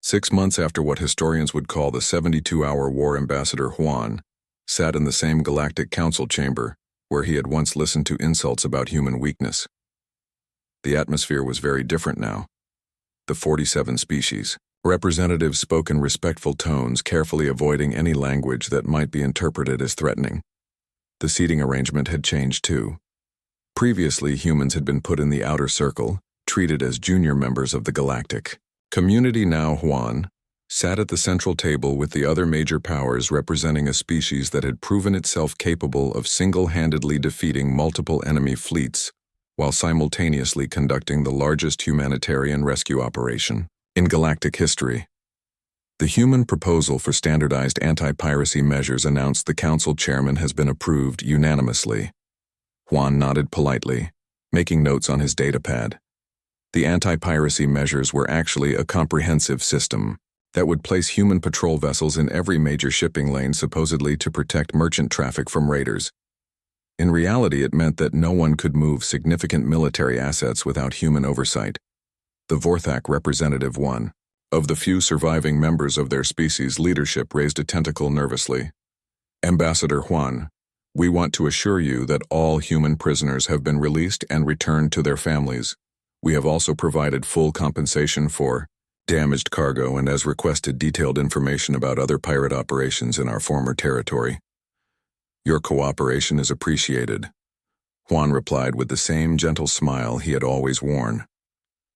6 months after what historians would call the 72-hour war, Ambassador Juan sat in the same galactic council chamber where he had once listened to insults about human weakness. The atmosphere was very different now. The 47 species representatives spoke in respectful tones, carefully avoiding any language that might be interpreted as threatening. The seating arrangement had changed too. Previously, humans had been put in the outer circle, treated as junior members of the galactic community. Now Juan sat at the central table with the other major powers, representing a species that had proven itself capable of single-handedly defeating multiple enemy fleets while simultaneously conducting the largest humanitarian rescue operation in galactic history. The human proposal for standardized anti-piracy measures announced the council chairman has been approved unanimously. Juan nodded politely, making notes on his datapad. The anti-piracy measures were actually a comprehensive system that would place human patrol vessels in every major shipping lane, supposedly to protect merchant traffic from raiders. In reality, it meant that no one could move significant military assets without human oversight. The Vorthak representative, one of the few surviving members of their species' leadership, raised a tentacle nervously. Ambassador Juan, we want to assure you that all human prisoners have been released and returned to their families. We have also provided full compensation for damaged cargo and, as requested, detailed information about other pirate operations in our former territory. Your cooperation is appreciated, Juan replied with the same gentle smile he had always worn.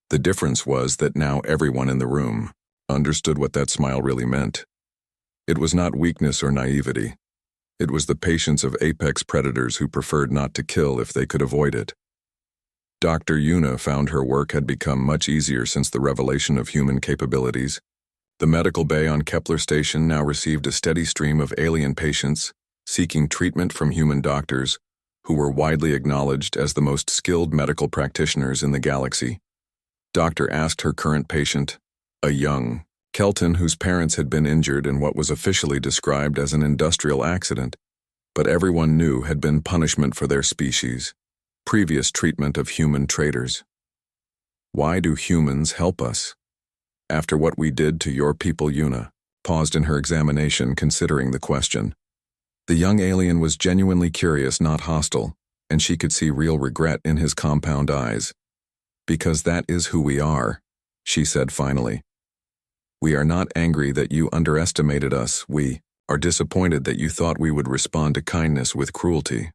The difference was that now everyone in the room understood what that smile really meant. It was not weakness or naivety. It was the patience of apex predators who preferred not to kill if they could avoid it. Dr. Yuna found her work had become much easier since the revelation of human capabilities. The medical bay on Kepler Station now received a steady stream of alien patients seeking treatment from human doctors who were widely acknowledged as the most skilled medical practitioners in the galaxy. Doctor asked her current patient, a young Kelton whose parents had been injured in what was officially described as an industrial accident, but everyone knew had been punishment for their species, previous treatment of human traitors. Why do humans help us? After what we did to your people, Yuna paused in her examination, considering the question. The young alien was genuinely curious, not hostile, and she could see real regret in his compound eyes. Because that is who we are, she said finally. We are not angry that you underestimated us. We are disappointed that you thought we would respond to kindness with cruelty.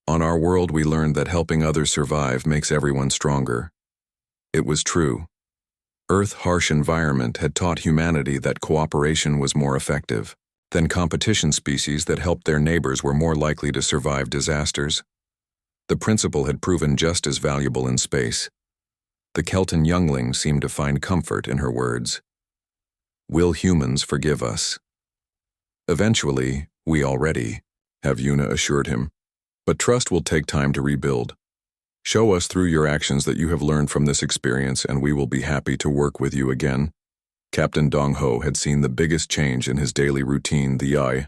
On our world, we learned that helping others survive makes everyone stronger. It was true. Earth's harsh environment had taught humanity that cooperation was more effective. Then competition species that helped their neighbors were more likely to survive disasters. The principle had proven just as valuable in space. The Kelton youngling seemed to find comfort in her words. Will humans forgive us? Eventually, we already have, Yuna assured him. But trust will take time to rebuild. Show us through your actions that you have learned from this experience, and we will be happy to work with you again. Captain Dong Ho had seen the biggest change in his daily routine. The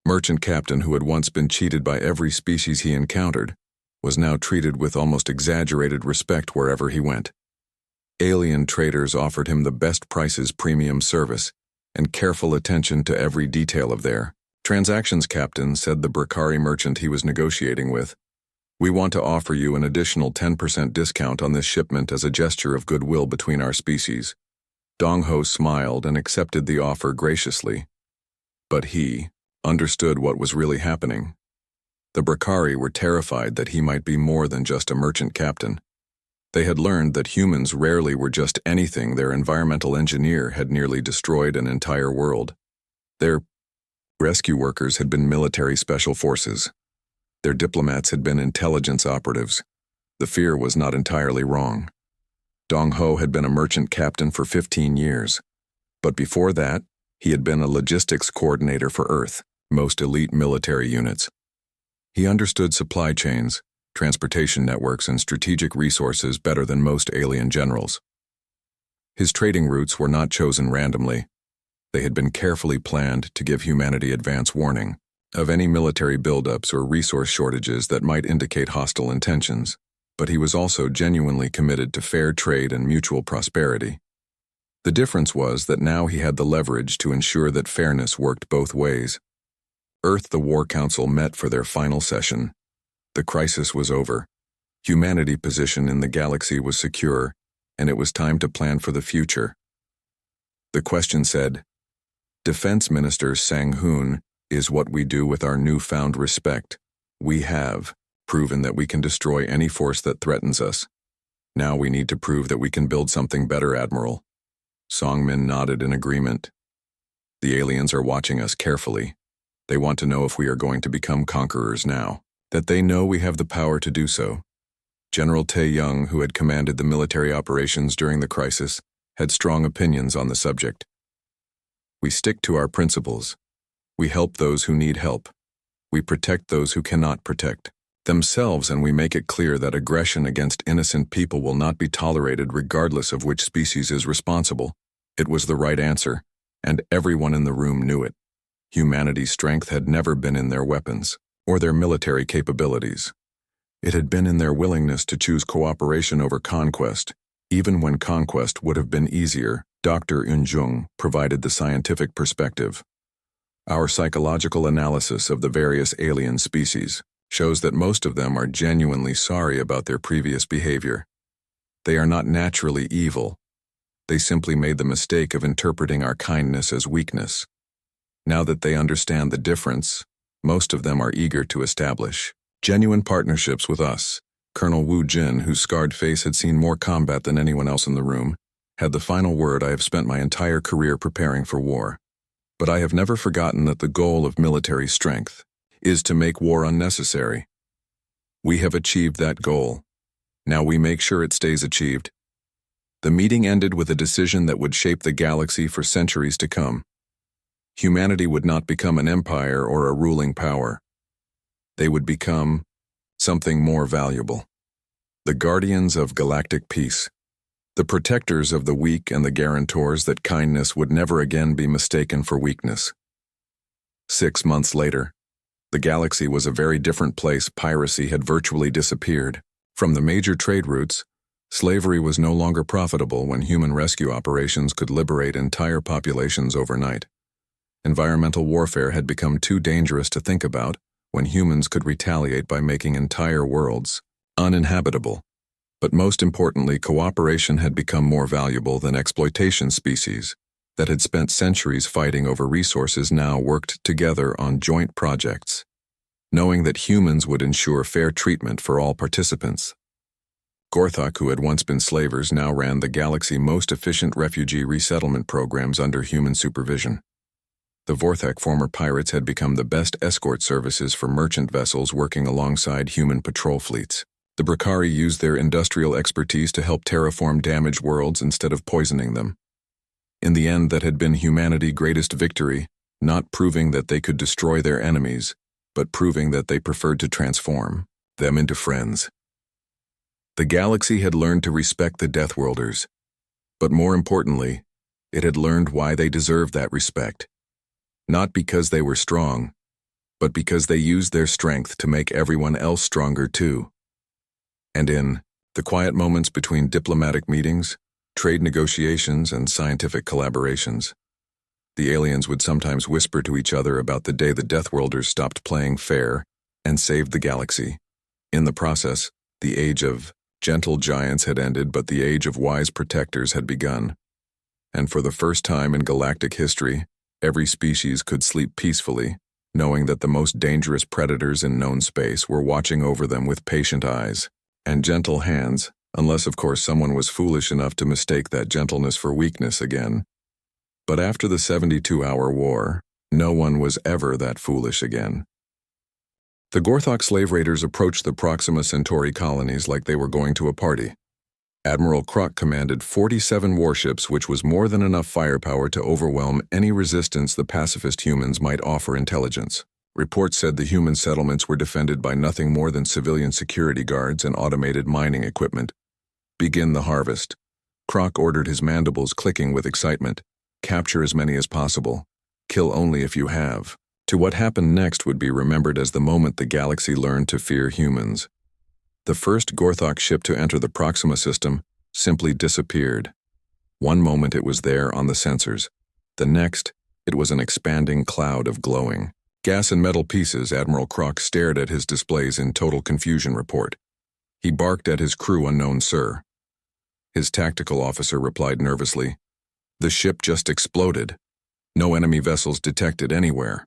merchant captain who had once been cheated by every species he encountered was now treated with almost exaggerated respect wherever he went. Alien traders offered him the best prices, premium service, and careful attention to every detail of their transactions. Captain, said the Brakari merchant he was negotiating with, we want to offer you an additional 10% discount on this shipment as a gesture of goodwill between our species. Dong Ho smiled and accepted the offer graciously. But he understood what was really happening. The Brakari were terrified that he might be more than just a merchant captain. They had learned that humans rarely were just anything. Their environmental engineer had nearly destroyed an entire world. Their rescue workers had been military special forces. Their diplomats had been intelligence operatives. The fear was not entirely wrong. Dong Ho had been a merchant captain for 15 years, but before that, he had been a logistics coordinator for Earth's most elite military units. He understood supply chains, transportation networks, and strategic resources better than most alien generals. His trading routes were not chosen randomly. They had been carefully planned to give humanity advance warning of any military buildups or resource shortages that might indicate hostile intentions. But he was also genuinely committed to fair trade and mutual prosperity. The difference was that now he had the leverage to ensure that fairness worked both ways. The War Council met for their final session. The crisis was over. Humanity's position in the galaxy was secure, and it was time to plan for the future. The question said, Defense Minister Sang-hoon, is what we do with our newfound respect. We have proven that we can destroy any force that threatens us. Now we need to prove that we can build something better, Admiral. Song-min nodded in agreement. The aliens are watching us carefully. They want to know if we are going to become conquerors now, that they know we have the power to do so. General Tae-young, who had commanded the military operations during the crisis, had strong opinions on the subject. We stick to our principles. We help those who need help. We protect those who cannot protect themselves, and we make it clear that aggression against innocent people will not be tolerated regardless of which species is responsible. It was the right answer, and everyone in the room knew it. Humanity's strength had never been in their weapons or their military capabilities. It had been in their willingness to choose cooperation over conquest, even when conquest would have been easier. Dr. Eun-jung provided the scientific perspective. Our psychological analysis of the various alien species shows that most of them are genuinely sorry about their previous behavior. They are not naturally evil. They simply made the mistake of interpreting our kindness as weakness. Now that they understand the difference, most of them are eager to establish genuine partnerships with us. Colonel Woo Jin, whose scarred face had seen more combat than anyone else in the room, had the final word. I have spent my entire career preparing for war. But I have never forgotten that the goal of military strength is to make war unnecessary. We have achieved that goal. Now we make sure it stays achieved. The meeting ended with a decision that would shape the galaxy for centuries to come. Humanity would not become an empire or a ruling power. They would become something more valuable. The guardians of galactic peace. The protectors of the weak and the guarantors that kindness would never again be mistaken for weakness. 6 months later, the galaxy was a very different place. Piracy had virtually disappeared. From the major trade routes, slavery was no longer profitable when human rescue operations could liberate entire populations overnight. Environmental warfare had become too dangerous to think about when humans could retaliate by making entire worlds uninhabitable. But most importantly, cooperation had become more valuable than exploitation. Species that had spent centuries fighting over resources now worked together on joint projects, knowing that humans would ensure fair treatment for all participants. Gorthok, who had once been slavers, now ran the galaxy's most efficient refugee resettlement programs under human supervision. The Vorthek former pirates had become the best escort services for merchant vessels working alongside human patrol fleets. The Brakari used their industrial expertise to help terraform damaged worlds instead of poisoning them. In the end, that had been humanity's greatest victory, not proving that they could destroy their enemies, but proving that they preferred to transform them into friends. The galaxy had learned to respect the Deathworlders, but more importantly, it had learned why they deserved that respect. Not because they were strong, but because they used their strength to make everyone else stronger too. And in the quiet moments between diplomatic meetings, trade negotiations, and scientific collaborations, the aliens would sometimes whisper to each other about the day the Deathworlders stopped playing fair and saved the galaxy. In the process, the age of gentle giants had ended, but the age of wise protectors had begun. And for the first time in galactic history, every species could sleep peacefully, knowing that the most dangerous predators in known space were watching over them with patient eyes and gentle hands, unless of course someone was foolish enough to mistake that gentleness for weakness again. But after the 72-hour war, no one was ever that foolish again. The Gorthok slave raiders approached the Proxima Centauri colonies like they were going to a party. Admiral Krok commanded 47 warships, which was more than enough firepower to overwhelm any resistance the pacifist humans might offer intelligence. Reports said the human settlements were defended by nothing more than civilian security guards and automated mining equipment. Begin the harvest. Krok ordered, his mandibles clicking with excitement. Capture as many as possible. Kill only if you have. To what happened next would be remembered as the moment the galaxy learned to fear humans. The first Gorthok ship to enter the Proxima system simply disappeared. One moment it was there on the sensors. The next, it was an expanding cloud of glowing gas and metal pieces. Admiral Croc stared at his displays in total confusion. Report. He barked at his crew. Unknown, sir. His tactical officer replied nervously. The ship just exploded. No enemy vessels detected anywhere.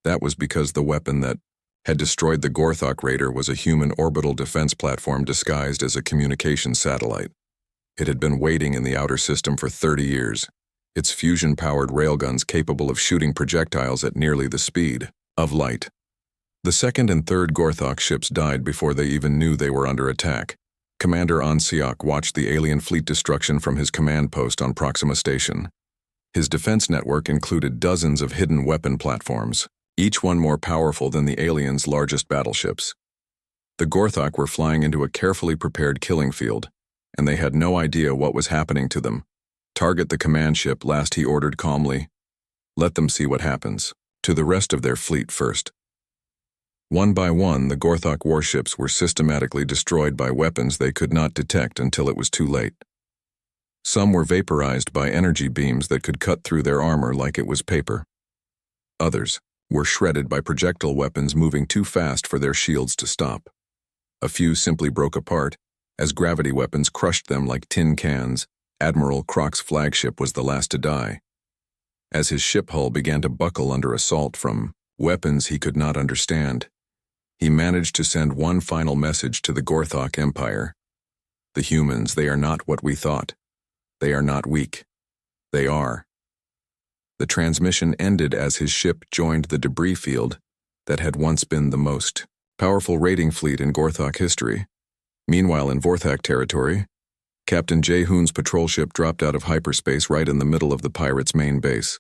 That was because the weapon that had destroyed the Gorthok Raider was a human orbital defense platform disguised as a communications satellite. It had been waiting in the outer system for 30 years. Its fusion-powered railguns capable of shooting projectiles at nearly the speed of light. The second and third Gorthok ships died before they even knew they were under attack. Commander Ansiok watched the alien fleet destruction from his command post on Proxima Station. His defense network included dozens of hidden weapon platforms, each one more powerful than the aliens' largest battleships. The Gorthok were flying into a carefully prepared killing field, and they had no idea what was happening to them. Target the command ship last, he ordered calmly. Let them see what happens to the rest of their fleet first. One by one, the Gorthok warships were systematically destroyed by weapons they could not detect until it was too late. Some were vaporized by energy beams that could cut through their armor like it was paper. Others were shredded by projectile weapons moving too fast for their shields to stop. A few simply broke apart as gravity weapons crushed them like tin cans. Admiral Croc's flagship was the last to die. As his ship hull began to buckle under assault from weapons he could not understand, he managed to send one final message to the Gorthok Empire. The humans, they are not what we thought. They are not weak. They are. The transmission ended as his ship joined the debris field that had once been the most powerful raiding fleet in Gorthok history. Meanwhile, in Vorthak territory, Captain Jaehoon's patrol ship dropped out of hyperspace right in the middle of the pirates' main base.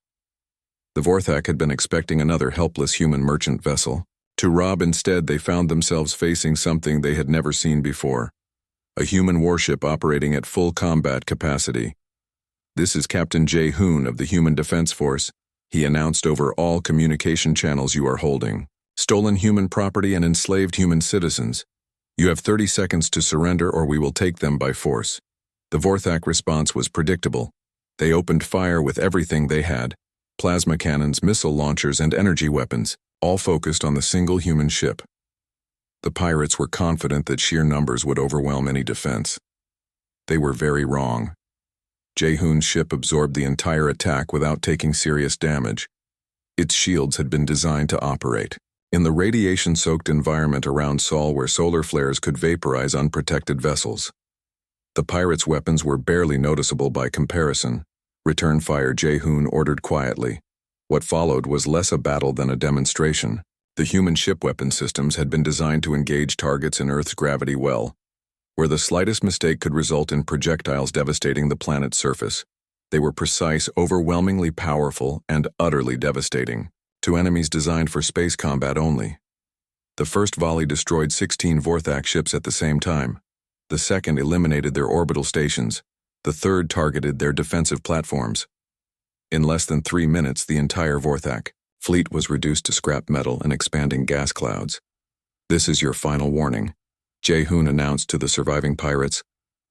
The Vorthak had been expecting another helpless human merchant vessel to rob. Instead, they found themselves facing something they had never seen before. A human warship operating at full combat capacity. This is Captain Jaehoon of the Human Defense Force, he announced over all communication channels. You are holding stolen human property and enslaved human citizens. You have 30 seconds to surrender or we will take them by force. The Vorthak response was predictable. They opened fire with everything they had: plasma cannons, missile launchers, and energy weapons, all focused on the single human ship. The pirates were confident that sheer numbers would overwhelm any defense. They were very wrong. Jaehoon's ship absorbed the entire attack without taking serious damage. Its shields had been designed to operate in the radiation-soaked environment around Sol, where solar flares could vaporize unprotected vessels. The pirates' weapons were barely noticeable by comparison. Return fire, Jaehoon ordered quietly. What followed was less a battle than a demonstration. The human ship weapon systems had been designed to engage targets in Earth's gravity well, where the slightest mistake could result in projectiles devastating the planet's surface. They were precise, overwhelmingly powerful, and utterly devastating to enemies designed for space combat only. The first volley destroyed 16 Vorthak ships at the same time. The second eliminated their orbital stations. The third targeted their defensive platforms. In less than 3 minutes, the entire Vorthak fleet was reduced to scrap metal and expanding gas clouds. This is your final warning, Jaehoon announced to the surviving pirates.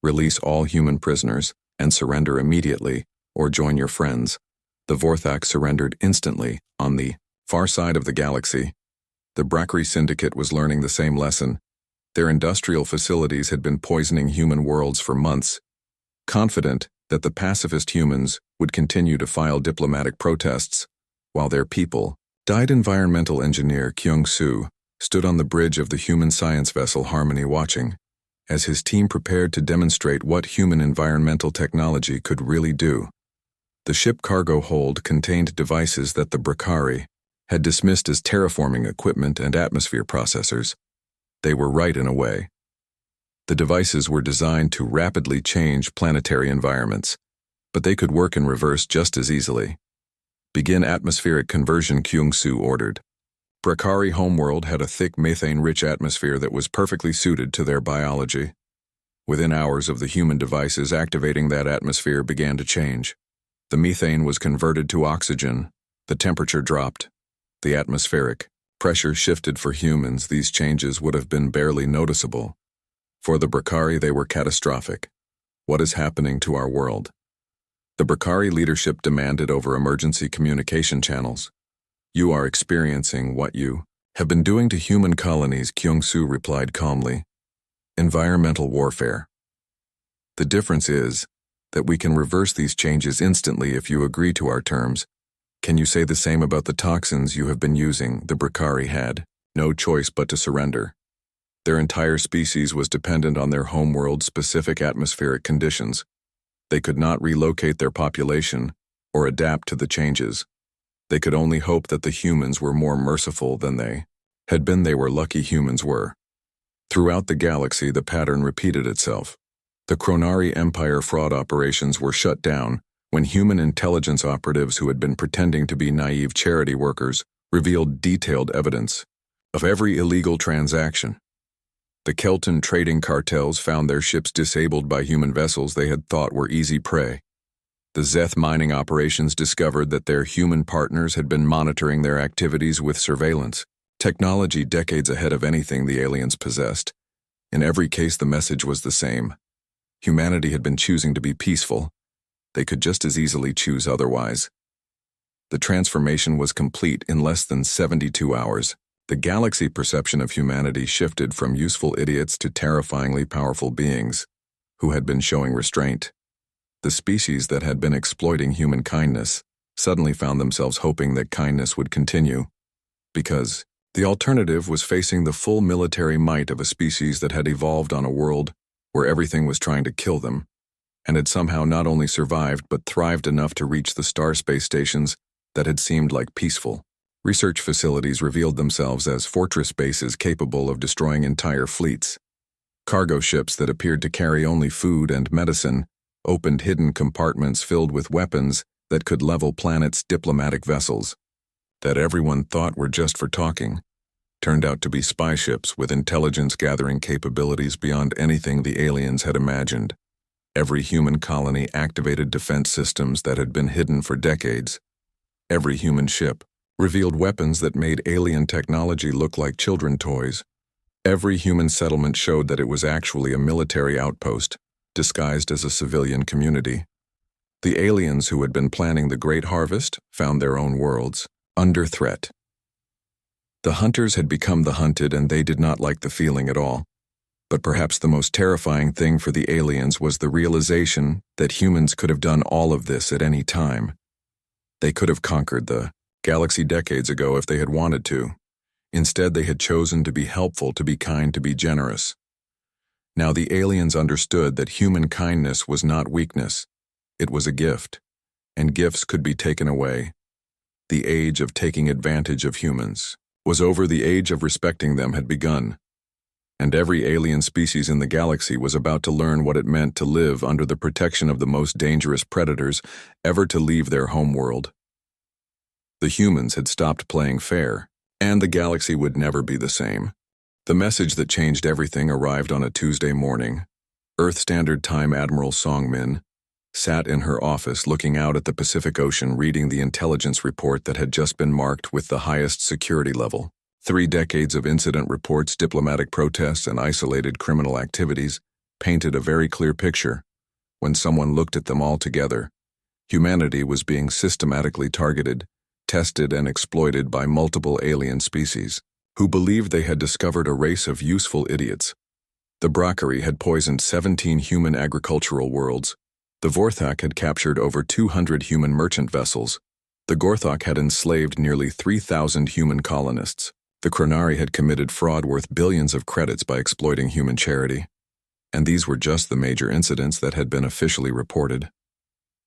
Release all human prisoners and surrender immediately, or join your friends. The Vorthak surrendered instantly on the far side of the galaxy. The Brackry Syndicate was learning the same lesson. Their industrial facilities had been poisoning human worlds for months. Confident that the pacifist humans would continue to file diplomatic protests, while their people died. Environmental engineer Kyung-soo stood on the bridge of the human science vessel Harmony, watching as his team prepared to demonstrate what human environmental technology could really do. The ship cargo hold contained devices that the Brackari had dismissed as terraforming equipment and atmosphere processors. They were right in a way. The devices were designed to rapidly change planetary environments, but they could work in reverse just as easily. Begin atmospheric conversion, Kyung-soo ordered. Brackari homeworld had a thick methane-rich atmosphere that was perfectly suited to their biology. Within hours of the human devices activating that atmosphere began to change. The methane was converted to oxygen. The temperature dropped. The atmospheric pressure shifted. For humans, these changes would have been barely noticeable. For the Brackari, they were catastrophic. What is happening to our world? The Bracari leadership demanded over emergency communication channels. "You are experiencing what you have been doing to human colonies," Kyung-soo replied calmly. "Environmental warfare. The difference is that we can reverse these changes instantly if you agree to our terms. Can you say the same about the toxins you have been using?" The Bracari had no choice but to surrender. Their entire species was dependent on their homeworld's specific atmospheric conditions. They could not relocate their population or adapt to the changes. They could only hope that the humans were more merciful than they had been. They were lucky humans were. Throughout the galaxy, the pattern repeated itself. The Chronari Empire fraud operations were shut down when human intelligence operatives who had been pretending to be naive charity workers revealed detailed evidence of every illegal transaction. The Kelton trading cartels found their ships disabled by human vessels they had thought were easy prey. The Zeth mining operations discovered that their human partners had been monitoring their activities with surveillance, technology decades ahead of anything the aliens possessed. In every case, the message was the same. Humanity had been choosing to be peaceful. They could just as easily choose otherwise. The transformation was complete in less than 72 hours. The galaxy perception of humanity shifted from useful idiots to terrifyingly powerful beings who had been showing restraint. The species that had been exploiting human kindness suddenly found themselves hoping that kindness would continue, because the alternative was facing the full military might of a species that had evolved on a world where everything was trying to kill them, and had somehow not only survived but thrived enough to reach the star space stations that had seemed like peaceful. Research facilities revealed themselves as fortress bases capable of destroying entire fleets. Cargo ships that appeared to carry only food and medicine opened hidden compartments filled with weapons that could level planets' diplomatic vessels that everyone thought were just for talking turned out to be spy ships with intelligence-gathering capabilities beyond anything the aliens had imagined. Every human colony activated defense systems that had been hidden for decades. Every human ship revealed weapons that made alien technology look like children's toys. Every human settlement showed that it was actually a military outpost, disguised as a civilian community. The aliens who had been planning the Great Harvest found their own worlds under threat. The hunters had become the hunted, and they did not like the feeling at all. But perhaps the most terrifying thing for the aliens was the realization that humans could have done all of this at any time. They could have conquered the galaxy decades ago if they had wanted to. Instead, they had chosen to be helpful, to be kind, to be generous. Now the aliens understood that human kindness was not weakness. It was a gift, and gifts could be taken away. The age of taking advantage of humans was over. The age of respecting them had begun. And every alien species in the galaxy was about to learn what it meant to live under the protection of the most dangerous predators ever to leave their homeworld. The humans had stopped playing fair, and the galaxy would never be the same. The message that changed everything arrived on a Tuesday morning. Earth Standard Time Admiral Song-min sat in her office looking out at the Pacific Ocean, reading the intelligence report that had just been marked with the highest security level. 3 decades of incident reports, diplomatic protests, and isolated criminal activities painted a very clear picture. When someone looked at them all together, humanity was being systematically targeted, tested, and exploited by multiple alien species who believed they had discovered a race of useful idiots. The Bracari had poisoned 17 human agricultural worlds. The Vorthak had captured over 200 human merchant vessels. The Gorthok had enslaved nearly 3,000 human colonists. The Chronari had committed fraud worth billions of credits by exploiting human charity. And these were just the major incidents that had been officially reported.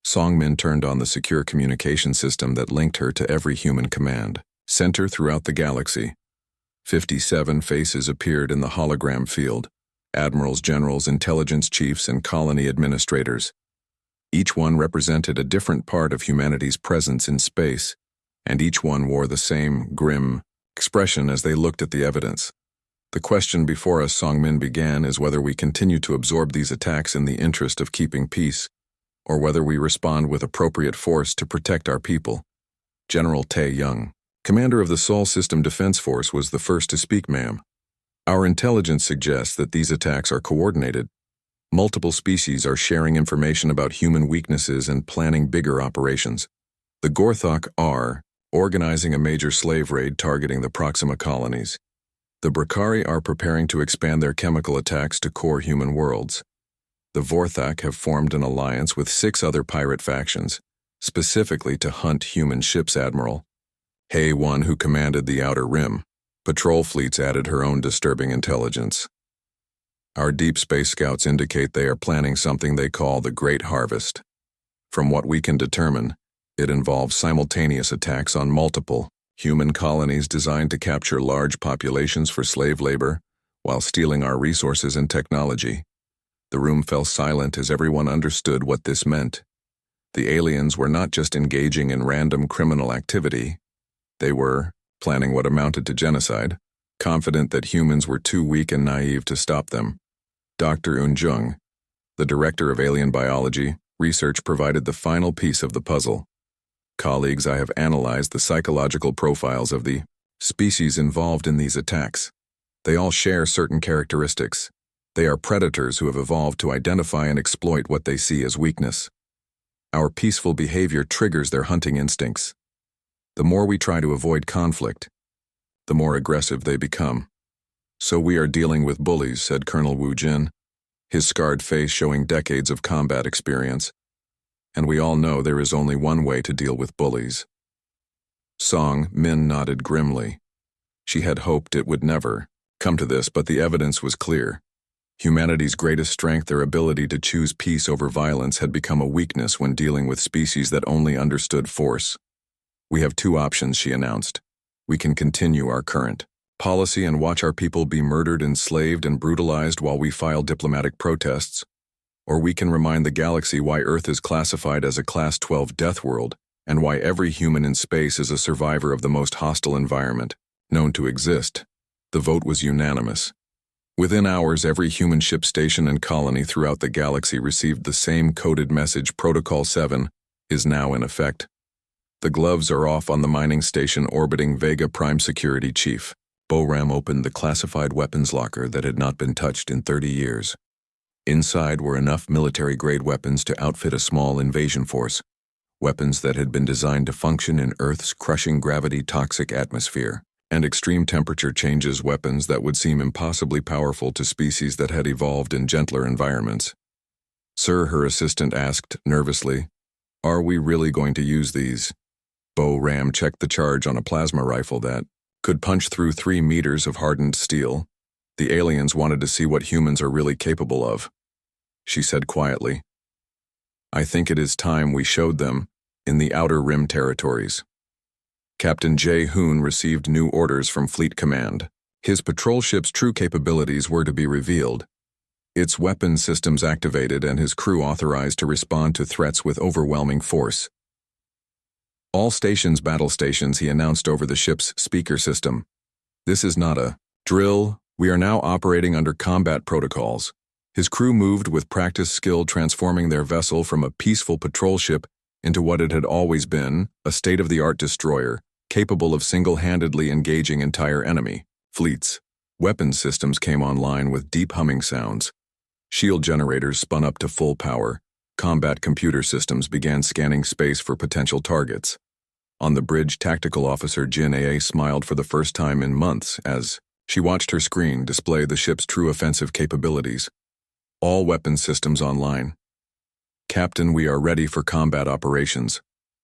Song-min turned on the secure communication system that linked her to every human command center throughout the galaxy. 57 faces appeared in the hologram field: admirals, generals, intelligence chiefs, and colony administrators. Each one represented a different part of humanity's presence in space, and each one wore the same grim expression as they looked at the evidence. "The question before us," Song-min began, "is whether we continue to absorb these attacks in the interest of keeping peace, or whether we respond with appropriate force to protect our people." General Tae-young, commander of the Sol System Defense Force, was the first to speak. "Ma'am, our intelligence suggests that these attacks are coordinated. Multiple species are sharing information about human weaknesses and planning bigger operations. The Gorthok are organizing a major slave raid targeting the Proxima colonies. The Brakari are preparing to expand their chemical attacks to core human worlds. The Vorthak have formed an alliance with 6 other pirate factions, specifically to hunt human ships. Admiral Hay, one who commanded the Outer Rim, patrol fleets, added her own disturbing intelligence. Our deep space scouts indicate they are planning something they call the Great Harvest. From what we can determine, it involves simultaneous attacks on multiple human colonies designed to capture large populations for slave labor while stealing our resources and technology. The room fell silent as everyone understood what this meant. The aliens were not just engaging in random criminal activity. They were planning what amounted to genocide, confident that humans were too weak and naive to stop them. Dr. Unjung, the director of alien biology, research, provided the final piece of the puzzle. Colleagues, I have analyzed the psychological profiles of the species involved in these attacks. They all share certain characteristics. They are predators who have evolved to identify and exploit what they see as weakness. Our peaceful behavior triggers their hunting instincts. The more we try to avoid conflict, the more aggressive they become. So we are dealing with bullies, said Colonel Wu Jin, his scarred face showing decades of combat experience. And we all know there is only one way to deal with bullies. Song Min nodded grimly. She had hoped it would never come to this, but the evidence was clear. Humanity's greatest strength, their ability to choose peace over violence, had become a weakness when dealing with species that only understood force. We have 2 options, she announced. We can continue our current policy and watch our people be murdered, enslaved, and brutalized while we file diplomatic protests, or we can remind the galaxy why Earth is classified as a Class 12 death world and why every human in space is a survivor of the most hostile environment known to exist. The vote was unanimous. Within hours, every human ship, station, and colony throughout the galaxy received the same coded message. Protocol 7 is now in effect. The gloves are off on the mining station orbiting Vega Prime. Security Chief Boram opened the classified weapons locker that had not been touched in 30 years. Inside were enough military-grade weapons to outfit a small invasion force, weapons that had been designed to function in Earth's crushing gravity-toxic atmosphere, and extreme temperature changes, weapons that would seem impossibly powerful to species that had evolved in gentler environments. Sir, her assistant asked nervously, are we really going to use these? Bo Ram checked the charge on a plasma rifle that could punch through 3 meters of hardened steel. The aliens wanted to see what humans are really capable of. She said quietly, I think it is time we showed them in the Outer Rim territories. Captain Jae Hoon received new orders from Fleet Command. His patrol ship's true capabilities were to be revealed, its weapon systems activated, and his crew authorized to respond to threats with overwhelming force. All stations, battle stations, he announced over the ship's speaker system. This is not a drill. We are now operating under combat protocols. His crew moved with practiced skill, transforming their vessel from a peaceful patrol ship into what it had always been, a state-of-the-art destroyer, capable of single-handedly engaging entire enemy fleets. Weapons systems came online with deep humming sounds. Shield generators spun up to full power. Combat computer systems began scanning space for potential targets. On the bridge, Tactical Officer Jin Aa smiled for the first time in months as she watched her screen display the ship's true offensive capabilities. All weapons systems online. Captain, we are ready for combat operations.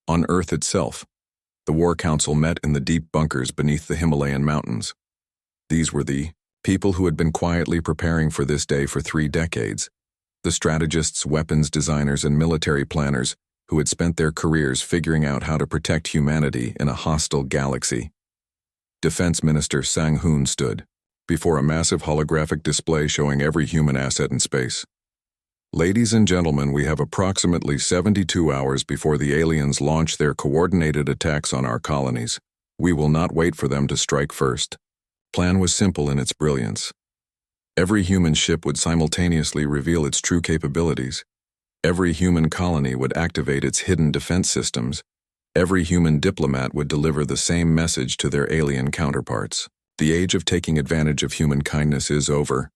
On Earth itself, the War Council met in the deep bunkers beneath the Himalayan mountains. These were the people who had been quietly preparing for this day for 3 decades. The strategists, weapons designers, and military planners who had spent their careers figuring out how to protect humanity in a hostile galaxy. Defense Minister Sang Hoon stood before a massive holographic display showing every human asset in space. Ladies and gentlemen, we have approximately 72 hours before the aliens launch their coordinated attacks on our colonies. We will not wait for them to strike first. Plan was simple in its brilliance. Every human ship would simultaneously reveal its true capabilities. Every human colony would activate its hidden defense systems. Every human diplomat would deliver the same message to their alien counterparts. The age of taking advantage of human kindness is over.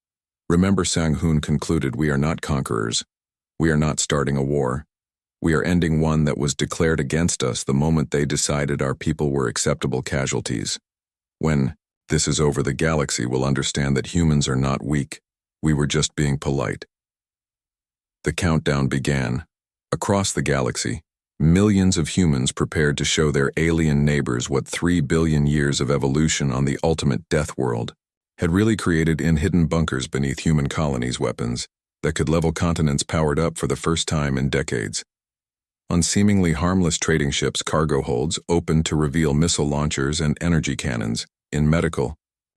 Remember, Sang-hoon concluded, "We are not conquerors. We are not starting a war. We are ending one that was declared against us the moment they decided our people were acceptable casualties. When this is over, the galaxy will understand that humans are not weak. We were just being polite." The countdown began. Across the galaxy, millions of humans prepared to show their alien neighbors what 3 billion years of evolution on the ultimate death world had really created in hidden bunkers beneath human colonies' weapons that could level continents powered up for the first time in decades. On seemingly harmless trading ships, cargo holds opened to reveal missile launchers and energy cannons. In medical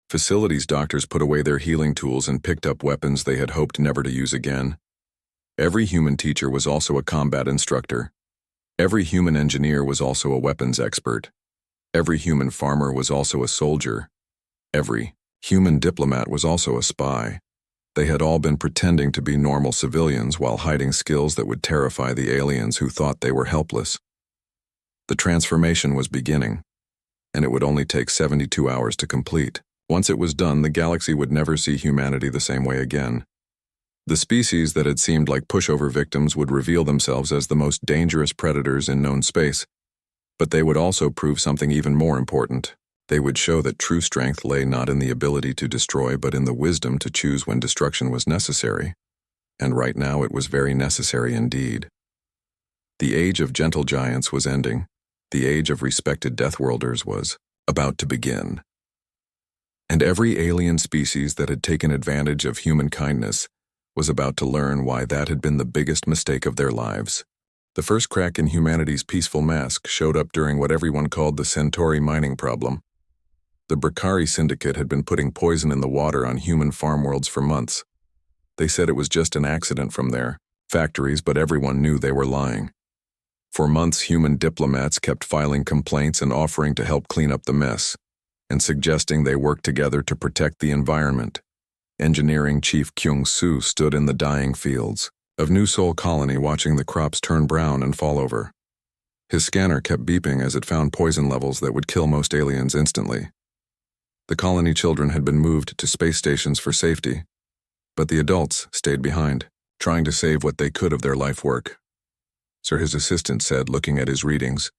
facilities, doctors put away their healing tools and picked up weapons they had hoped never to use again. Every human teacher was also a combat instructor. Every human engineer was also a weapons expert. Every human farmer was also a soldier. Every human diplomat was also a spy. They had all been pretending to be normal civilians while hiding skills that would terrify the aliens who thought they were helpless. The transformation was beginning, and it would only take 72 hours to complete. Once it was done, the galaxy would never see humanity the same way again. The species that had seemed like pushover victims would reveal themselves as the most dangerous predators in known space, but they would also prove something even more important. They would show that true strength lay not in the ability to destroy, but in the wisdom to choose when destruction was necessary. And right now it was very necessary indeed. The age of gentle giants was ending. The age of respected Deathworlders was about to begin. And every alien species that had taken advantage of human kindness was about to learn why that had been the biggest mistake of their lives. The first crack in humanity's peaceful mask showed up during what everyone called the Centauri mining problem. The Bracari Syndicate had been putting poison in the water on human farm worlds for months. They said it was just an accident from their factories, but everyone knew they were lying. For months, human diplomats kept filing complaints and offering to help clean up the mess, and suggesting they work together to protect the environment. Engineering Chief Kyung-soo stood in the dying fields of New Seoul Colony watching the crops turn brown and fall over. His scanner kept beeping as it found poison levels that would kill most aliens instantly. The colony children had been moved to space stations for safety, but the adults stayed behind, trying to save what they could of their life work. Sir, his assistant said, looking at his readings,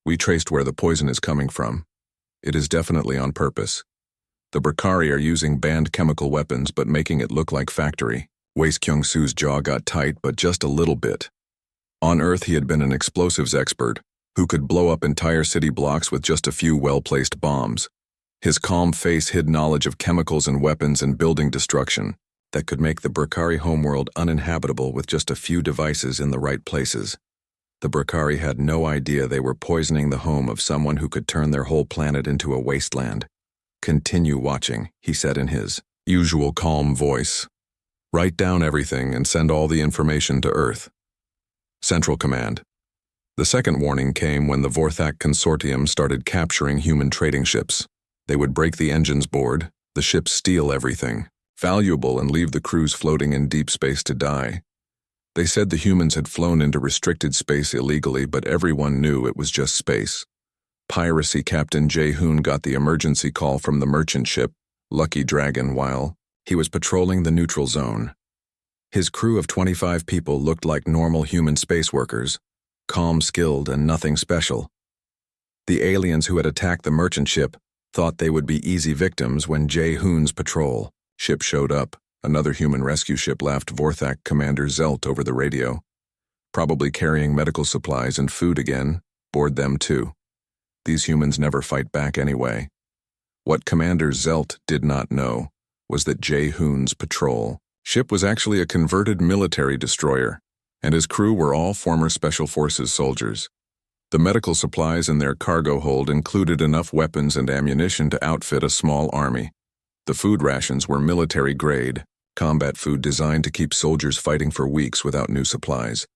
"We traced where the poison is coming from. It is definitely on purpose. The Bracari are using banned chemical weapons but making it look like factory." Wei Kyung-soo's jaw got tight, but just a little bit. On Earth, he had been an explosives expert who could blow up entire city blocks with just a few well-placed bombs. His calm face hid knowledge of chemicals and weapons and building destruction that could make the Bracari homeworld uninhabitable with just a few devices in the right places. The Bracari had no idea they were poisoning the home of someone who could turn their whole planet into a wasteland. "Continue watching," he said in his usual calm voice. "Write down everything and send all the information to Earth. Central Command." The second warning came when the Vorthak Consortium started capturing human trading ships. They would break the engines board, the ships steal everything valuable, and leave the crews floating in deep space to die. They said the humans had flown into restricted space illegally, but everyone knew it was just space. Piracy Captain Jae-hoon got the emergency call from the merchant ship, Lucky Dragon, while he was patrolling the neutral zone. His crew of 25 people looked like normal human space workers, calm, skilled, and nothing special. The aliens who had attacked the merchant ship thought they would be easy victims when Jae-hoon's patrol ship showed up. Another human rescue ship, laughed Vorthak Commander Zelt over the radio. Probably carrying medical supplies and food again, board them too. These humans never fight back anyway. What Commander Zelt did not know was that Jae-hoon's patrol ship was actually a converted military destroyer, and his crew were all former Special Forces soldiers. The medical supplies in their cargo hold included enough weapons and ammunition to outfit a small army. The food rations were military-grade, combat food designed to keep soldiers fighting for weeks without new supplies.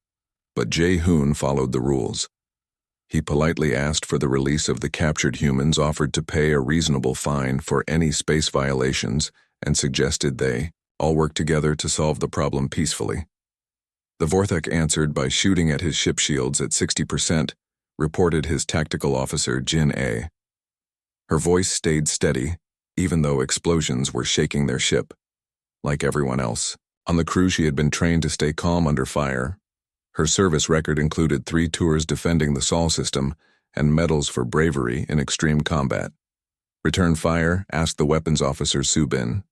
But Jae-hoon followed the rules. He politely asked for the release of the captured humans, offered to pay a reasonable fine for any space violations, and suggested they all work together to solve the problem peacefully. The Vorthak answered by shooting at his ship shields at 60%, reported his tactical officer Jin A. Her voice stayed steady, even though explosions were shaking their ship. like everyone else. On the crew, she had been trained to stay calm under fire. Her service record included 3 tours defending the Sol system and medals for bravery in extreme combat. "Return fire?" asked the weapons officer Subin.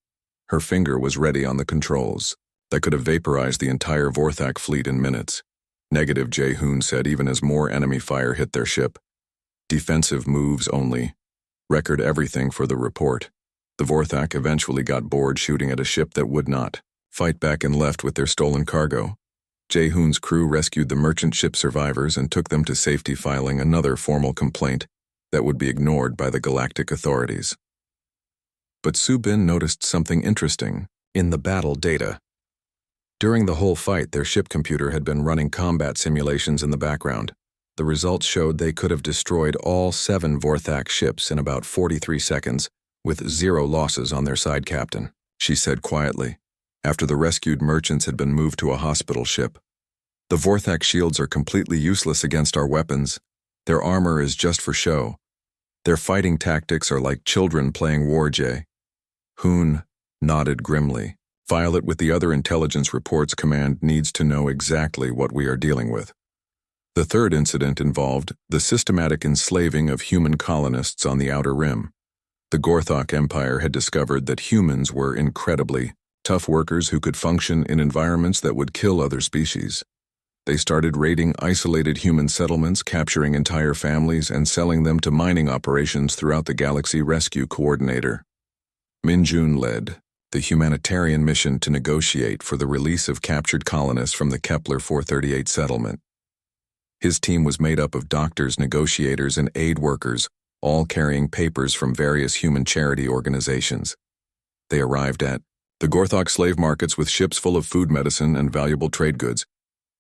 Her finger was ready on the controls. That could have vaporized the entire Vorthak fleet in minutes. "Negative," Jae-hoon said, even as more enemy fire hit their ship. "Defensive moves only. Record everything for the report." The Vorthak eventually got bored shooting at a ship that would not fight back and left with their stolen cargo. Jae-hoon's crew rescued the merchant ship survivors and took them to safety, filing another formal complaint that would be ignored by the galactic authorities. But Subin noticed something interesting in the battle data. During the whole fight, their ship computer had been running combat simulations in the background. The results showed they could have destroyed all 7 Vorthak ships in about 43 seconds, with 0 losses on their side captain, she said quietly, after the rescued merchants had been moved to a hospital ship. "The Vorthak shields are completely useless against our weapons. Their armor is just for show. Their fighting tactics are like children playing war." Hoon nodded grimly. "File it with the other intelligence reports. Command needs to know exactly what we are dealing with." The third incident involved the systematic enslaving of human colonists on the Outer Rim. The Gorthok Empire had discovered that humans were incredibly tough workers who could function in environments that would kill other species. They started raiding isolated human settlements, capturing entire families, and selling them to mining operations throughout the galaxy. Rescue Coordinator Min-jun led the humanitarian mission to negotiate for the release of captured colonists from the Kepler 438 settlement. His team was made up of doctors, negotiators, and aid workers, all carrying papers from various human charity organizations. They arrived at the Gorthok slave markets with ships full of food, medicine, and valuable trade goods.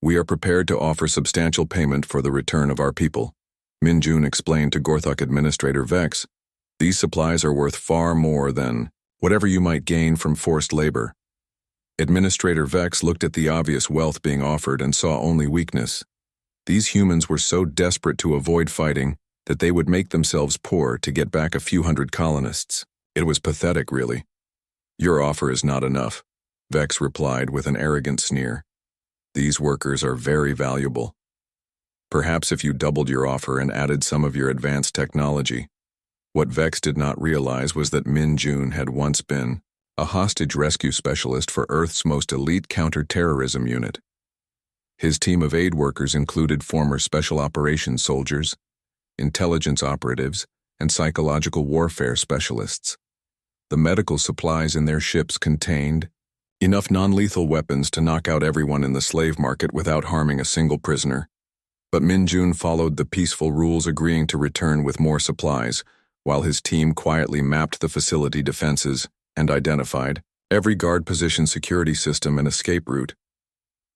"We are prepared to offer substantial payment for the return of our people," Min-jun explained to Gorthok Administrator Vex. "These supplies are worth far more than whatever you might gain from forced labor." Administrator Vex looked at the obvious wealth being offered and saw only weakness. These humans were so desperate to avoid fighting that they would make themselves poor to get back a few hundred colonists. It was pathetic, really. "Your offer is not enough," Vex replied with an arrogant sneer. "These workers are very valuable. Perhaps if you doubled your offer and added some of your advanced technology." What Vex did not realize was that Min-jun had once been a hostage rescue specialist for Earth's most elite counter-terrorism unit. His team of aid workers included former special operations soldiers, intelligence operatives, and psychological warfare specialists. The medical supplies in their ships contained enough non-lethal weapons to knock out everyone in the slave market without harming a single prisoner. But Min-jun followed the peaceful rules, agreeing to return with more supplies, while his team quietly mapped the facility defenses and identified every guard position, security system, and escape route.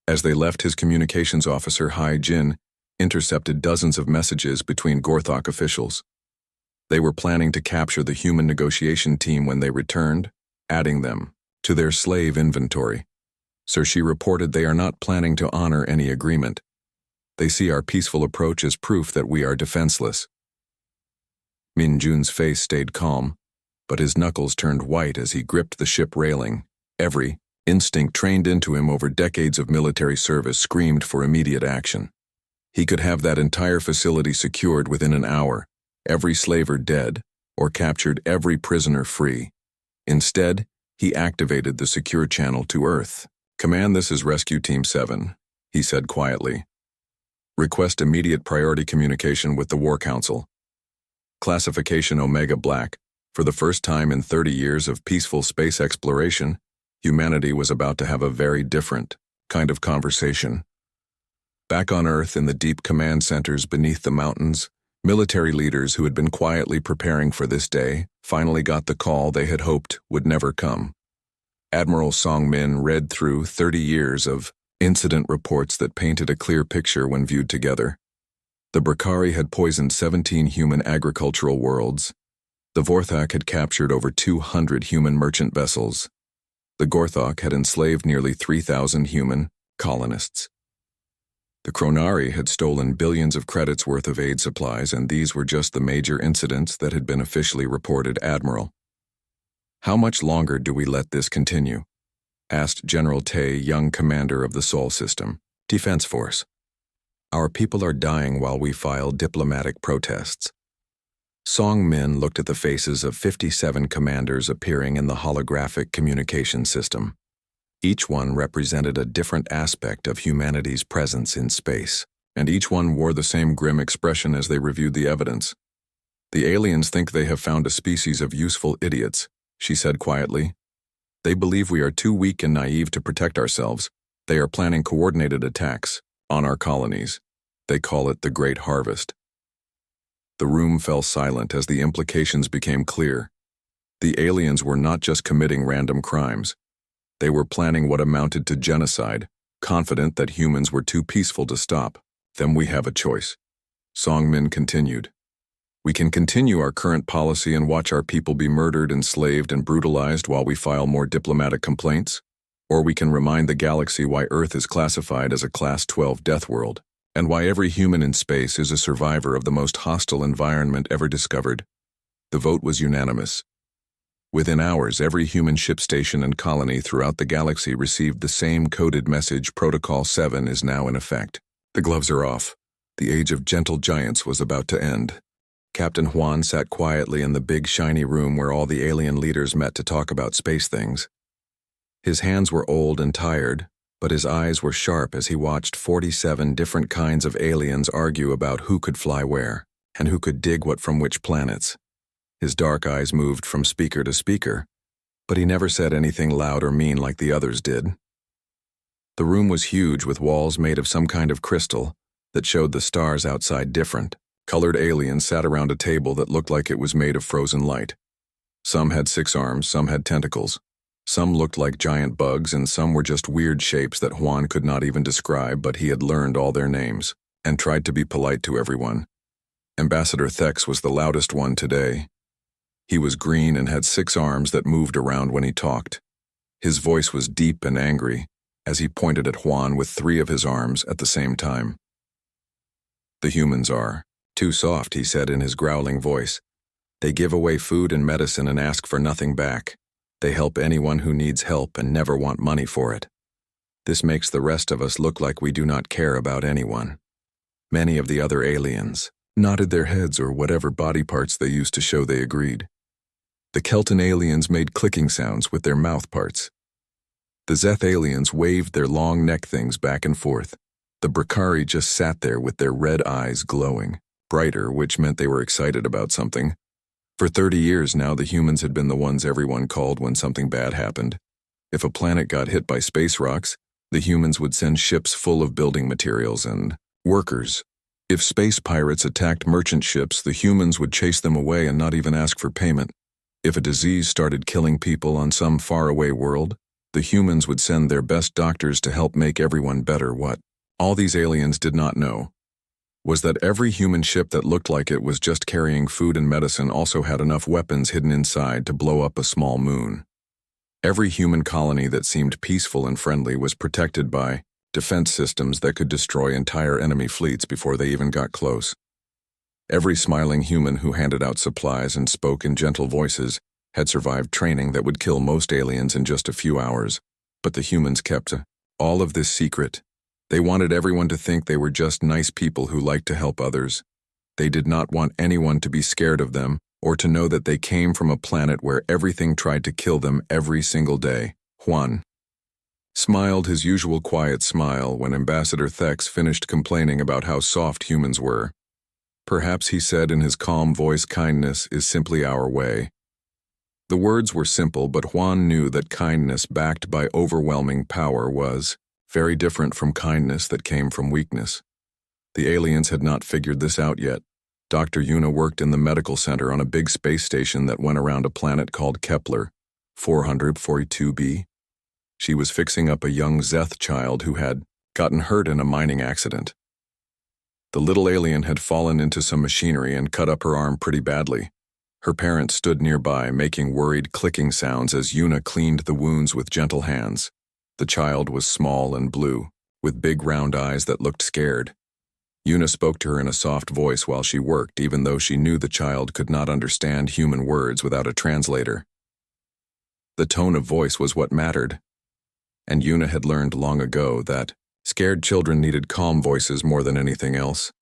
As they left, his communications officer, Hai-jin, intercepted dozens of messages between Gorthok officials. They were planning to capture the human negotiation team when they returned, adding them to their slave inventory. So she reported they are not planning to honor any agreement. They see our peaceful approach as proof that we are defenseless. Min-jun's face stayed calm, but his knuckles turned white as he gripped the ship railing. Every instinct trained into him over decades of military service screamed for immediate action. He could have that entire facility secured within an hour, every slaver dead, or captured every prisoner free. Instead, he activated the secure channel to Earth. "Command, this is Rescue Team 7, he said quietly. "Request immediate priority communication with the War Council. Classification Omega Black. For the first time in 30 years of peaceful space exploration, humanity was about to have a very different kind of conversation. Back on Earth, in the deep command centers beneath the mountains, military leaders who had been quietly preparing for this day finally got the call they had hoped would never come. Admiral Song-min read through 30 years of incident reports that painted a clear picture when viewed together. The Brakari had poisoned 17 human agricultural worlds. The Vorthak had captured over 200 human merchant vessels. The Gorthok had enslaved nearly 3,000 human colonists. The Kronari had stolen billions of credits worth of aid supplies, and these were just the major incidents that had been officially reported, Admiral. How much longer do we let this continue? asked General Tay, young commander of the Sol System, Defense Force. Our people are dying while we file diplomatic protests. Song Min looked at the faces of 57 commanders appearing in the holographic communication system. Each one represented a different aspect of humanity's presence in space, and each one wore the same grim expression as they reviewed the evidence. The aliens think they have found a species of useful idiots, she said quietly. They believe we are too weak and naive to protect ourselves. They are planning coordinated attacks on our colonies. They call it the Great Harvest. The room fell silent as the implications became clear. The aliens were not just committing random crimes. They were planning what amounted to genocide, confident that humans were too peaceful to stop. Then we have a choice. Song Min continued. We can continue our current policy and watch our people be murdered, enslaved, and brutalized while we file more diplomatic complaints, or we can remind the galaxy why Earth is classified as a Class 12 death world, and why every human in space is a survivor of the most hostile environment ever discovered. The vote was unanimous. Within hours, every human ship station and colony throughout the galaxy received the same coded message: Protocol 7 is now in effect. The gloves are off. The age of gentle giants was about to end. Captain Huan sat quietly in the big shiny room where all the alien leaders met to talk about space things. His hands were old and tired, but his eyes were sharp as he watched 47 different kinds of aliens argue about who could fly where, and who could dig what from which planets. His dark eyes moved from speaker to speaker, but he never said anything loud or mean like the others did. The room was huge, with walls made of some kind of crystal that showed the stars outside different. Colored aliens sat around a table that looked like it was made of frozen light. Some had 6 arms, some had tentacles. Some looked like giant bugs, and some were just weird shapes that Juan could not even describe, but he had learned all their names and tried to be polite to everyone. Ambassador Thex was the loudest one today. He was green and had 6 arms that moved around when he talked. His voice was deep and angry as he pointed at Juan with 3 of his arms at the same time. The humans are too soft, he said in his growling voice. They give away food and medicine and ask for nothing back. They help anyone who needs help and never want money for it. This makes the rest of us look like we do not care about anyone. Many of the other aliens nodded their heads or whatever body parts they used to show they agreed. The Kelton aliens made clicking sounds with their mouth parts. The Zeth aliens waved their long neck things back and forth. The Brakari just sat there with their red eyes glowing, brighter, which meant they were excited about something. For 30 years now, the humans had been the ones everyone called when something bad happened. If a planet got hit by space rocks, the humans would send ships full of building materials and workers. If space pirates attacked merchant ships, the humans would chase them away and not even ask for payment. If a disease started killing people on some faraway world, the humans would send their best doctors to help make everyone better. What all these aliens did not know was that every human ship that looked like it was just carrying food and medicine also had enough weapons hidden inside to blow up a small moon. Every human colony that seemed peaceful and friendly was protected by defense systems that could destroy entire enemy fleets before they even got close. Every smiling human who handed out supplies and spoke in gentle voices had survived training that would kill most aliens in just a few hours, but the humans kept all of this secret. They wanted everyone to think they were just nice people who liked to help others. They did not want anyone to be scared of them or to know that they came from a planet where everything tried to kill them every single day. Juan smiled his usual quiet smile when Ambassador Thex finished complaining about how soft humans were. Perhaps, he said in his calm voice, kindness is simply our way. The words were simple, but Juan knew that kindness backed by overwhelming power was very different from kindness that came from weakness. The aliens had not figured this out yet. Dr. Yuna worked in the medical center on a big space station that went around a planet called Kepler 442b. She was fixing up a young Zeth child who had gotten hurt in a mining accident. The little alien had fallen into some machinery and cut up her arm pretty badly. Her parents stood nearby, making worried clicking sounds as Yuna cleaned the wounds with gentle hands. The child was small and blue, with big round eyes that looked scared. Yuna spoke to her in a soft voice while she worked, even though she knew the child could not understand human words without a translator. The tone of voice was what mattered. and Yuna had learned long ago that scared children needed calm voices more than anything else.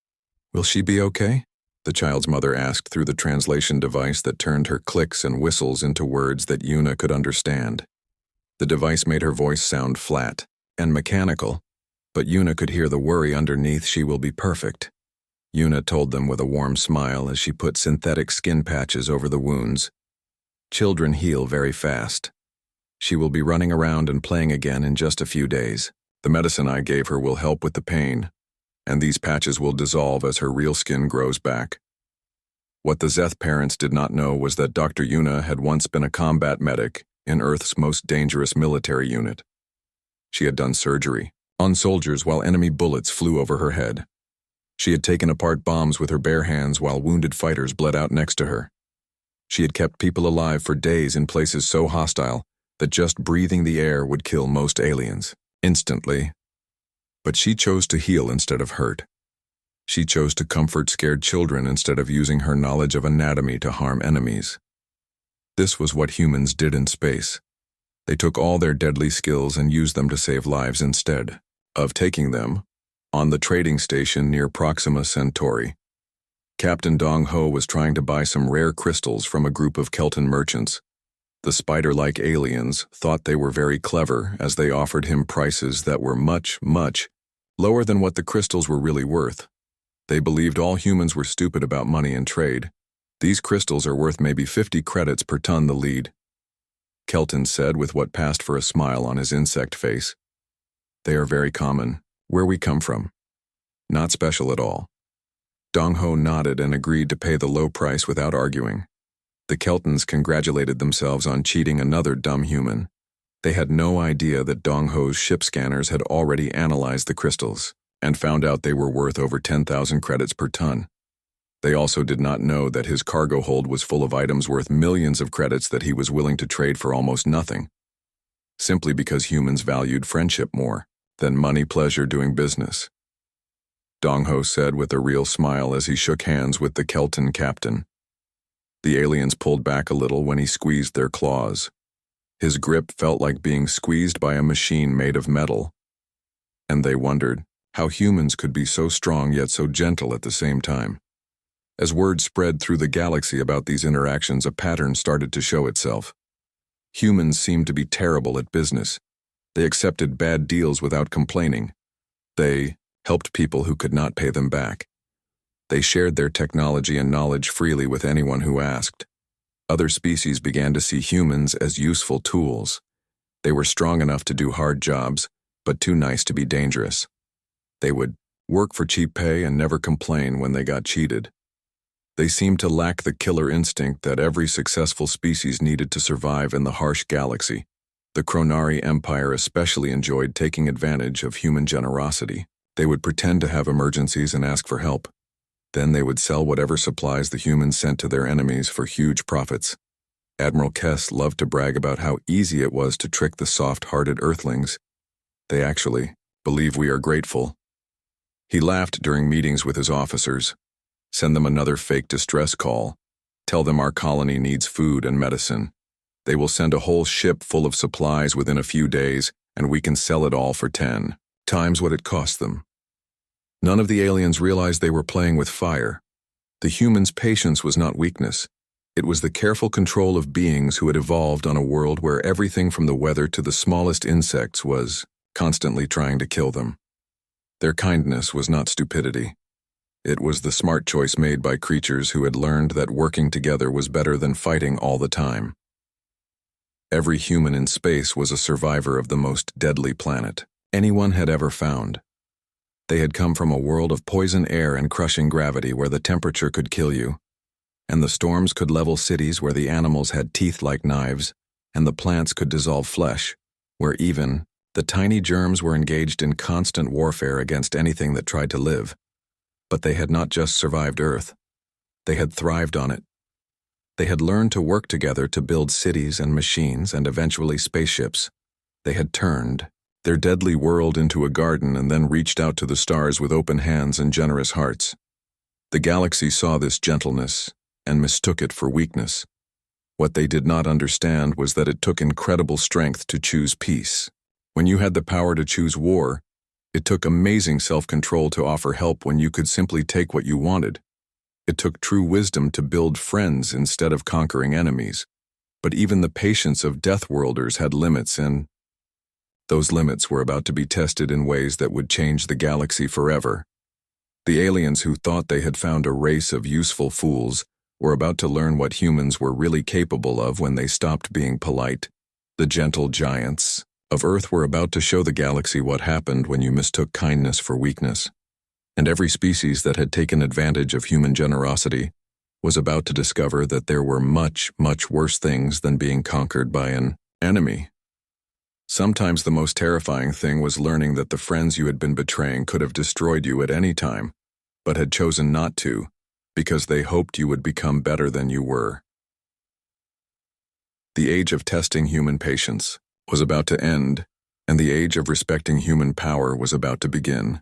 "Will she be okay?" the child's mother asked through the translation device that turned her clicks and whistles into words that Yuna could understand. The device made her voice sound flat and mechanical, but Yuna could hear the worry underneath. "She will be perfect," Yuna told them with a warm smile as she put synthetic skin patches over the wounds. "Children heal very fast. She will be running around and playing again in just a few days. The medicine I gave her will help with the pain, and these patches will dissolve as her real skin grows back." What the Zeth parents did not know was that Dr. Yuna had once been a combat medic in Earth's most dangerous military unit. She had done surgery on soldiers while enemy bullets flew over her head. She had taken apart bombs with her bare hands while wounded fighters bled out next to her. She had kept people alive for days in places so hostile that just breathing the air would kill most aliens, instantly. But she chose to heal instead of hurt. She chose to comfort scared children instead of using her knowledge of anatomy to harm enemies. This was what humans did in space. They took all their deadly skills and used them to save lives instead of taking them on the trading station near Proxima Centauri. Captain Dong Ho was trying to buy some rare crystals from a group of Kelton merchants. The spider-like aliens thought they were very clever as they offered him prices that were much, much lower than what the crystals were really worth. They believed all humans were stupid about money and trade. "These crystals are worth maybe 50 credits per ton," the lead Kelton said with what passed for a smile on his insect face. "They are very common, where we come from. Not special at all." Dong Ho nodded and agreed to pay the low price without arguing. The Keltons congratulated themselves on cheating another dumb human. They had no idea that Dong Ho's ship scanners had already analyzed the crystals and found out they were worth over 10,000 credits per ton. They also did not know that his cargo hold was full of items worth millions of credits that he was willing to trade for almost nothing, simply because humans valued friendship more than money, pleasure, doing business. Dong Ho said with a real smile as he shook hands with the Kelton captain. The aliens pulled back a little when he squeezed their claws. His grip felt like being squeezed by a machine made of metal, and they wondered how humans could be so strong yet so gentle at the same time. As word spread through the galaxy about these interactions, a pattern started to show itself. Humans seemed to be terrible at business. They accepted bad deals without complaining. They helped people who could not pay them back. They shared their technology and knowledge freely with anyone who asked. Other species began to see humans as useful tools. They were strong enough to do hard jobs, but too nice to be dangerous. They would work for cheap pay and never complain when they got cheated. They seemed to lack the killer instinct that every successful species needed to survive in the harsh galaxy. The Kronari Empire especially enjoyed taking advantage of human generosity. They would pretend to have emergencies and ask for help. Then they would sell whatever supplies the humans sent to their enemies for huge profits. Admiral Kess loved to brag about how easy it was to trick the soft-hearted Earthlings. "They actually believe we are grateful." He laughed during meetings with his officers. "Send them another fake distress call. Tell them our colony needs food and medicine. They will send a whole ship full of supplies within a few days, and we can sell it all for 10 times what it cost them." None of the aliens realized they were playing with fire. The humans' patience was not weakness. It was the careful control of beings who had evolved on a world where everything from the weather to the smallest insects was constantly trying to kill them. Their kindness was not stupidity. It was the smart choice made by creatures who had learned that working together was better than fighting all the time. Every human in space was a survivor of the most deadly planet anyone had ever found. They had come from a world of poison air and crushing gravity where the temperature could kill you, and the storms could level cities where the animals had teeth like knives, and the plants could dissolve flesh, where even the tiny germs were engaged in constant warfare against anything that tried to live. But they had not just survived Earth. They had thrived on it. They had learned to work together to build cities and machines and eventually spaceships. They had turned their deadly world into a garden and then reached out to the stars with open hands and generous hearts. The galaxy saw this gentleness and mistook it for weakness. What they did not understand was that it took incredible strength to choose peace. When you had the power to choose war, it took amazing self-control to offer help when you could simply take what you wanted. It took true wisdom to build friends instead of conquering enemies. But even the patience of Deathworlders had limits, and those limits were about to be tested in ways that would change the galaxy forever. The aliens who thought they had found a race of useful fools were about to learn what humans were really capable of when they stopped being polite. The gentle giants of Earth were about to show the galaxy what happened when you mistook kindness for weakness. And every species that had taken advantage of human generosity was about to discover that there were much, much worse things than being conquered by an enemy. Sometimes the most terrifying thing was learning that the friends you had been betraying could have destroyed you at any time, but had chosen not to, because they hoped you would become better than you were. The age of testing human patience was about to end, and the age of respecting human power was about to begin.